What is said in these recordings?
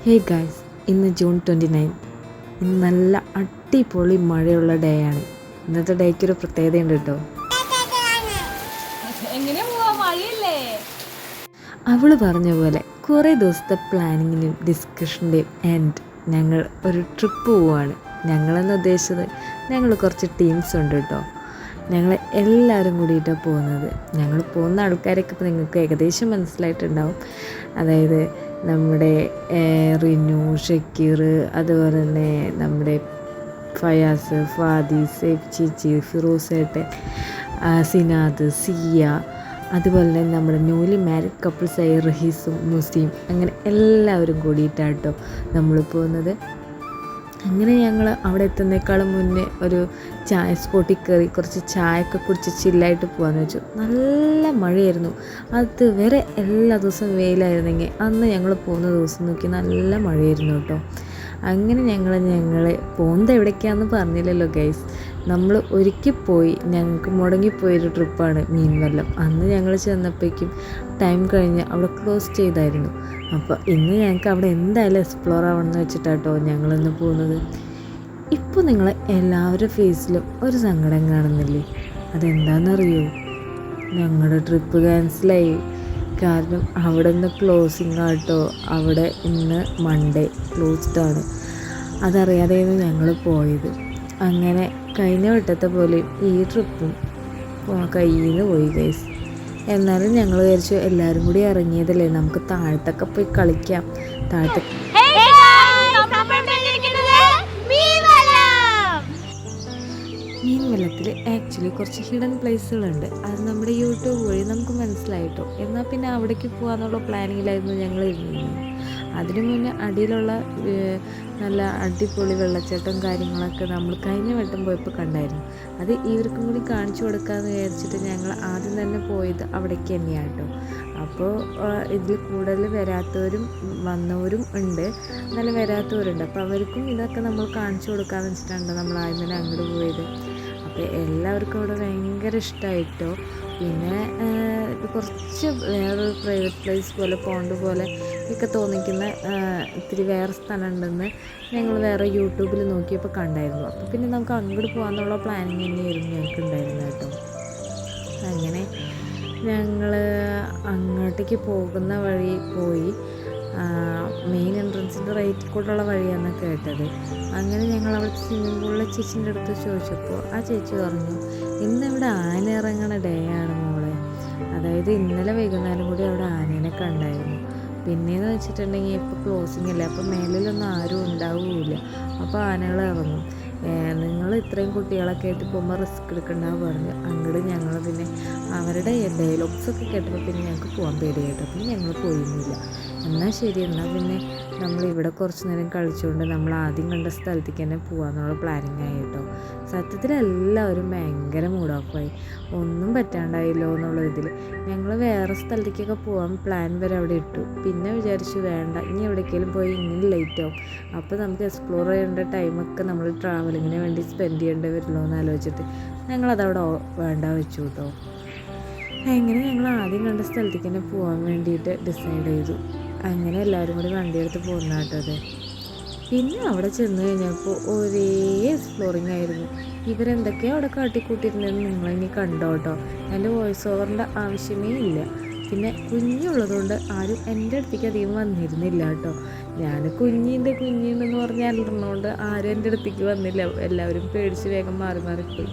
Hey guys, ഇന്ന് June 29. ഇന്ന് നല്ല അടിപൊളി മഴയുള്ള ഡേ ആണ്. ഇന്നത്തെ ഡേക്കൊരു പ്രത്യേകതയുണ്ട് കേട്ടോ. അവള് പറഞ്ഞ പോലെ കുറേ ദിവസത്തെ പ്ലാനിങ്ങിനും ഡിസ്കഷൻ്റെയും ആൻഡ് ഞങ്ങൾ ഒരു ട്രിപ്പ് പോവുകയാണ്. ഞങ്ങളെന്ന് ഉദ്ദേശിച്ചത് ഞങ്ങൾ കുറച്ച് ടീംസ് ഉണ്ട് കേട്ടോ. ഞങ്ങൾ എല്ലാവരും കൂടിയിട്ടാണ് പോകുന്നത്. ഞങ്ങൾ പോകുന്ന ആൾക്കാരൊക്കെ ഇപ്പോൾ നിങ്ങൾക്ക് ഏകദേശം മനസ്സിലായിട്ടുണ്ടാവും. അതായത് നമ്മുടെ റിനു, ഷക്കീർ, അതുപോലെ തന്നെ നമ്മുടെ ഫയാസ്, ഫാദി, സേഫ് ചേച്ചി, ഫിറോസേട്ടൻ, സിനാദ്, സിയ, അതുപോലെ തന്നെ നമ്മുടെ ന്യൂലി മാരിഡ് കപ്പിൾസായ റഹീസും മുസ്ലിം, അങ്ങനെ എല്ലാവരും കൂടിയിട്ടാണ് കേട്ടോ നമ്മൾ പോകുന്നത്. അങ്ങനെ ഞങ്ങൾ അവിടെ എത്തുന്നേക്കാളും മുന്നേ ഒരു ചായ സ്പോട്ടിൽ കയറി കുറച്ച് ചായയൊക്കെ കുടിച്ച് ചില്ലായിട്ട് പോകാമെന്ന് വെച്ചു. നല്ല മഴയായിരുന്നു. അതുവരെ എല്ലാ ദിവസവും വെയിലായിരുന്നെങ്കിൽ അന്ന് ഞങ്ങൾ പോകുന്ന ദിവസം നോക്കി നല്ല മഴയായിരുന്നു കേട്ടോ. അങ്ങനെ ഞങ്ങൾ പോകുന്നത് എവിടേക്കാണെന്ന് പറഞ്ഞില്ലല്ലോ ഗൈസ്. നമ്മൾ ഒരിക്കൽ പോയി, ഞങ്ങൾക്ക് മുടങ്ങിപ്പോയൊരു ട്രിപ്പാണ് മീൻവല്ലം. അന്ന് ഞങ്ങൾ ചെന്നപ്പോഴേക്കും ടൈം കഴിഞ്ഞ് അവിടെ ക്ലോസ് ചെയ്തായിരുന്നു. അപ്പോൾ ഇന്ന് ഞങ്ങൾക്ക് അവിടെ എന്തായാലും എക്സ്പ്ലോർ ആവണമെന്ന് വെച്ചിട്ടാട്ടോ ഞങ്ങളിന്ന് പോകുന്നത്. ഇപ്പോൾ നിങ്ങൾ എല്ലാവരുടെ ഫേസിലും ഒരു സങ്കടം കാണുന്നില്ലേ? അതെന്താണെന്നറിയോ? ഞങ്ങളുടെ ട്രിപ്പ് ക്യാൻസലായി. കാരണം അവിടെ നിന്ന് ക്ലോസിങ് ആട്ടോ. അവിടെ ഇന്ന് മൺഡേ ക്ലോസ്ഡാണ്. അതറിയാതെയാണ് ഞങ്ങൾ പോയത്. അങ്ങനെ കഴിഞ്ഞ വട്ടത്തെ പോലെ ഈ ട്രിപ്പും കയ്യിൽ നിന്ന് പോയി ഗൈസ്. എന്നാലും ഞങ്ങൾ വിചാരിച്ചു എല്ലാവരും കൂടി ഇറങ്ങിയതല്ലേ, നമുക്ക് താഴത്തൊക്കെ പോയി കളിക്കാം. മീൻവല്ലത്തിൽ ആക്ച്വലി കുറച്ച് ഹിഡൻ പ്ലേസുകളുണ്ട്. അത് നമ്മുടെ യൂട്യൂബ് വഴി നമുക്ക് മനസ്സിലായിട്ടോ. എന്നാൽ പിന്നെ അവിടേക്ക് പോകാമെന്നുള്ള പ്ലാനിങ്ങിലായിരുന്നു ഞങ്ങൾ ഇരുന്നത്. അതിനു മുന്നേ അടിയിലുള്ള നല്ല അടിപൊളി വെള്ളച്ചാട്ടം കാര്യങ്ങളൊക്കെ നമ്മൾ കഴിഞ്ഞ വട്ടം പോയപ്പോൾ കണ്ടായിരുന്നു. അത് ഇവർക്കും കൂടി കാണിച്ചു കൊടുക്കാമെന്ന് വിചാരിച്ചിട്ട് ഞങ്ങൾ ആദ്യം തന്നെ പോയത് അവിടേക്ക് തന്നെയാണ് കേട്ടോ. അപ്പോൾ ഇതിൽ കൂടുതൽ വരാത്തവരും വന്നവരും ഉണ്ട്, നല്ല വരാത്തവരുണ്ട്. അപ്പോൾ അവർക്കും ഇതൊക്കെ നമ്മൾ കാണിച്ചു കൊടുക്കാമെന്ന് വെച്ചിട്ടാണ് നമ്മൾ ആദ്യം തന്നെ അങ്ങോട്ട് പോയത്. അപ്പോൾ എല്ലാവർക്കും അവിടെ ഭയങ്കര ഇഷ്ടമായിട്ടോ. പിന്നെ കുറച്ച് വേറൊരു പ്രൈവറ്റ് പ്ലേസ് പോലെ പോണ്ട് പോലെ ഒക്കെ തോന്നിക്കുന്ന ഇത്തിരി വേറെ സ്ഥലം ഉണ്ടെന്ന് ഞങ്ങൾ വേറെ യൂട്യൂബിൽ നോക്കിയപ്പോൾ കണ്ടായിരുന്നു. അപ്പോൾ പിന്നെ നമുക്ക് അങ്ങോട്ട് പോകാമെന്നുള്ള പ്ലാനിങ് തന്നെയായിരുന്നു ഞങ്ങൾക്ക് ഉണ്ടായിരുന്നത് കേട്ടോ. അങ്ങനെ ഞങ്ങൾ അങ്ങോട്ടേക്ക് പോകുന്ന വഴി പോയി. മെയിൻ എൻട്രൻസിൻ്റെ റൈറ്റിൽ കൂടെയുള്ള വഴിയാണ് കേട്ടത്. അങ്ങനെ ഞങ്ങൾ അവിടെ സ്വിമ്മിംഗ് പൂളിലെ ചേച്ചീൻ്റെ അടുത്ത് ചോദിച്ചപ്പോൾ ആ ചേച്ചി പറഞ്ഞു, ഇന്നിവിടെ ആന ഇറങ്ങണ ഡേ ആണ് മോളെ. അതായത് ഇന്നലെ വൈകുന്നേരം കൂടി അവിടെ ആനേനെ കണ്ടായിരുന്നു. പിന്നെയെന്ന് വെച്ചിട്ടുണ്ടെങ്കിൽ ഇപ്പോൾ ക്ലോസിങ് അല്ലേ, അപ്പോൾ മേലിലൊന്നും ആരും ഉണ്ടാവില്ല. അപ്പോൾ ആനകൾ ഇറങ്ങും. നിങ്ങൾ ഇത്രയും കുട്ടികളൊക്കെ ആയിട്ട് പോകുമ്പോൾ റിസ്ക് എടുക്കണ്ടെന്ന് പറഞ്ഞു. അങ്ങോട്ട് ഞങ്ങൾ പിന്നെ അവരുടെ ഡയലോഗ്സൊക്കെ കേട്ടപ്പോൾ പിന്നെ ഞങ്ങൾക്ക് പോകാൻ പേടിയായിട്ടോ. പിന്നെ ഞങ്ങൾ പോയിരുന്നില്ല. എന്നാൽ ശരി, എന്നാൽ പിന്നെ നമ്മളിവിടെ കുറച്ച് നേരം കളിച്ചുകൊണ്ട് നമ്മൾ ആദ്യം കണ്ട സ്ഥലത്തേക്ക് തന്നെ പോകാമെന്നുള്ള പ്ലാനിങ് ആയി കേട്ടോ. സത്യത്തിൽ എല്ലാവരും ഭയങ്കര മൂഡ് ഓഫായി, ഒന്നും പറ്റാണ്ടായില്ലോ എന്നുള്ള ഇതിൽ. ഞങ്ങൾ വേറെ സ്ഥലത്തേക്കൊക്കെ പോകാൻ പ്ലാൻ വരെ അവിടെ ഇട്ടു. പിന്നെ വിചാരിച്ചു വേണ്ട, ഇനി എവിടേക്കെങ്കിലും പോയി ഇങ്ങനെ ലേറ്റ് ആവും. അപ്പോൾ നമുക്ക് എക്സ്പ്ലോർ ചെയ്യേണ്ട ടൈമൊക്കെ നമ്മൾ ട്രാവലിങ്ങിന് വേണ്ടി സ്പെൻഡ് ചെയ്യേണ്ടി വരുമല്ലോ എന്ന് ആലോചിച്ചിട്ട് ഞങ്ങളതവിടെ വേണ്ട വെച്ചു കേട്ടോ. അങ്ങനെ ഞങ്ങൾ ആദ്യം കണ്ട സ്ഥലത്തേക്ക് തന്നെ പോകാൻ വേണ്ടിയിട്ട് ഡിസൈഡ് ചെയ്തു. അങ്ങനെ എല്ലാവരും കൂടി വണ്ടിയെടുത്ത് പോകുന്ന കേട്ടോ അത്. പിന്നെ അവിടെ ചെന്ന് കഴിഞ്ഞപ്പോൾ ഒരേ എക്സ്പ്ലോറിങ് ആയിരുന്നു. ഇവരെന്തൊക്കെയോ അവിടെ കാട്ടിക്കൂട്ടിയിരുന്നതെന്ന് നിങ്ങളിനി കണ്ടോ കേട്ടോ. എൻ്റെ വോയിസ് ഓവറിൻ്റെ ആവശ്യമേ ഇല്ല. പിന്നെ കുഞ്ഞുള്ളതുകൊണ്ട് ആരും എൻ്റെ അടുത്തേക്ക് അധികം വന്നിരുന്നില്ല കേട്ടോ. ഞാൻ കുഞ്ഞിണ്ടെന്ന് പറഞ്ഞ് അലർന്നുകൊണ്ട് ആരും എൻ്റെ അടുത്തേക്ക് വന്നില്ല. എല്ലാവരും പേടിച്ച് വേഗം മാറിപ്പോയി.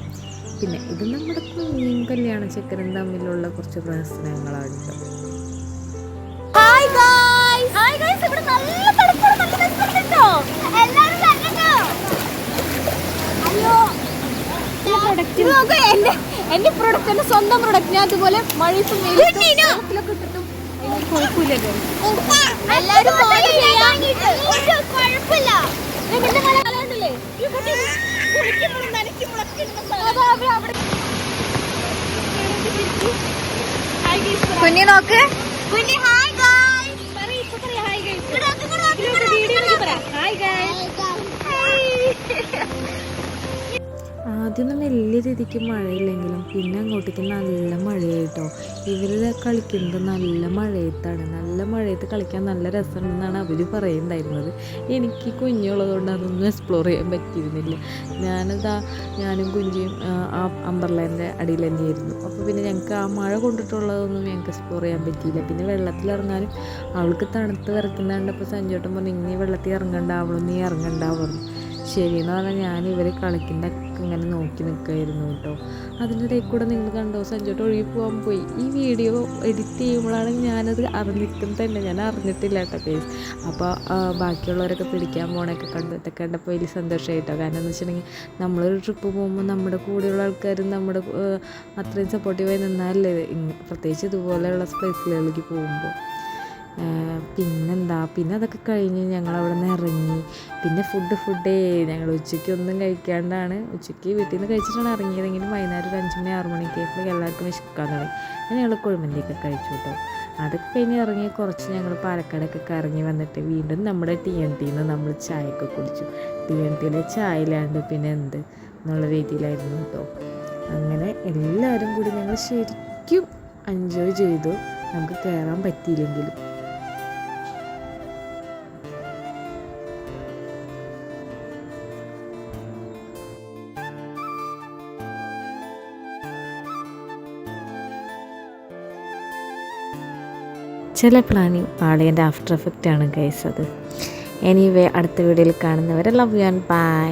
പിന്നെ ഇത് നമ്മുടെ കുഞ്ഞിയും കല്യാണ ചെക്കനും തമ്മിലുള്ള കുറച്ച് പ്രശ്നങ്ങളാണ് കേട്ടോ. എന്റെ പ്രൊഡക്റ്റ്, എന്റെ സ്വന്തം പ്രൊഡക്റ്റ്, ഞാൻ അതുപോലെ മഴയത്തും വെയിലൊക്കെ ഇട്ടിട്ടും കുഴപ്പമില്ലല്ലോ. എല്ലാവരും കുഞ്ഞി നോക്ക്, കുഞ്ഞി ഹായ് ഗായ്സ്. ആ ആദ്യമൊന്നും വലിയ രീതിക്ക് മഴയില്ലെങ്കിലും പിന്നെ അങ്ങോട്ടേക്ക് നല്ല മഴയായിട്ടോ. ഇവർ കളിക്കുന്നത് നല്ല മഴയത്താണ്. നല്ല മഴയത്ത് കളിക്കാൻ നല്ല രസമുണ്ടെന്നാണ് അവർ പറയുന്നുണ്ടായിരുന്നത്. എനിക്ക് കുഞ്ഞുള്ളതുകൊണ്ട് അതൊന്നും എക്സ്പ്ലോർ ചെയ്യാൻ പറ്റിയിരുന്നില്ല. ഞാനും കുഞ്ചിയും ആ അമ്പർലേൻ്റെ അടിയിൽ തന്നെയായിരുന്നു. അപ്പോൾ പിന്നെ ഞങ്ങൾക്ക് ആ മഴ കൊണ്ടിട്ടുള്ളതൊന്നും ഞങ്ങൾക്ക് എക്സ്പ്ലോർ ചെയ്യാൻ പറ്റിയില്ല. പിന്നെ വെള്ളത്തിലിറങ്ങാനും അവൾക്ക് തണുത്ത് വിറയ്ക്കുന്ന കണ്ടപ്പോൾ സഞ്ജോട്ടൻ പറഞ്ഞു, ഇനി വെള്ളത്തിൽ ഇറങ്ങണ്ട, അവളൊന്നും നീ ഇറങ്ങണ്ട പറഞ്ഞു. ശരിയെന്ന് പറഞ്ഞാൽ ഞാൻ ഇവർ കളിക്കുന്നതൊക്കെ ഇങ്ങനെ നോക്കി നിൽക്കുമായിരുന്നു കേട്ടോ. അതിൻ്റെ ഇടയിൽ കൂടെ നിങ്ങൾ കണ്ടോ, സഞ്ജോട്ട് ഒഴുകി പോകാൻ പോയി. ഈ വീഡിയോ എഡിറ്റ് ചെയ്യുമ്പോഴാണ് ഞാനത് അറിഞ്ഞിട്ടും തന്നെ ഞാൻ അറിഞ്ഞിട്ടില്ല കേട്ടോ കേസ്. അപ്പോൾ ബാക്കിയുള്ളവരൊക്കെ പിടിക്കാൻ പോകണൊക്കെ കണ്ടപ്പോൾ വലിയ സന്തോഷമായിട്ടോ. കാരണം എന്ന് വെച്ചിട്ടുണ്ടെങ്കിൽ നമ്മളൊരു ട്രിപ്പ് പോകുമ്പോൾ നമ്മുടെ കൂടെയുള്ള ആൾക്കാരും നമ്മുടെ അത്രയും സപ്പോർട്ടീവായി നിന്നാലല്ലേ, പ്രത്യേകിച്ച് ഇതുപോലെയുള്ള പ്ലേസുകളിലേക്ക് പോകുമ്പോൾ. പിന്നെ അതൊക്കെ കഴിഞ്ഞ് ഞങ്ങളവിടെ നിന്ന് ഇറങ്ങി. പിന്നെ ഫുഡ് ഞങ്ങൾ ഉച്ചയ്ക്കൊന്നും കഴിക്കാണ്ടാണ്, ഉച്ചയ്ക്ക് വീട്ടിൽ നിന്ന് കഴിച്ചിട്ടാണ് ഇറങ്ങിയതെങ്കിലും വൈകുന്നേരം ഒരു 5 മണി 6 മണിക്കേക്ക് എല്ലാവർക്കും വിശക്കാൻ തുടങ്ങി. ഞങ്ങൾ കുഴിമന്തിയൊക്കെ കഴിച്ചു കേട്ടോ. അതൊക്കെ കഴിഞ്ഞ് ഇറങ്ങി കുറച്ച് ഞങ്ങൾ പാലക്കാടൊക്കെ കറങ്ങി വന്നിട്ട് വീണ്ടും നമ്മുടെ TNTന്ന് നമ്മൾ ചായയൊക്കെ കുടിച്ചു. TNTയിലെ ചായ ഇല്ലാണ്ട് പിന്നെ എന്ത് എന്നുള്ള രീതിയിലായിരുന്നു കേട്ടോ. അങ്ങനെ എല്ലാവരും കൂടി ഞങ്ങൾ ശരിക്കും എൻജോയ് ചെയ്തു, നമുക്ക് കയറാൻ പറ്റിയില്ലെങ്കിലും. ചില പ്ലാനിങ് പാളിയൻ്റെ ആഫ്റ്റർ എഫക്റ്റ് ആണ് ഗൈസ് അത്. എനിവേ അടുത്ത വീഡിയോയിൽ കാണുന്നവരെ ലവ് യു ആൻഡ് ബൈ.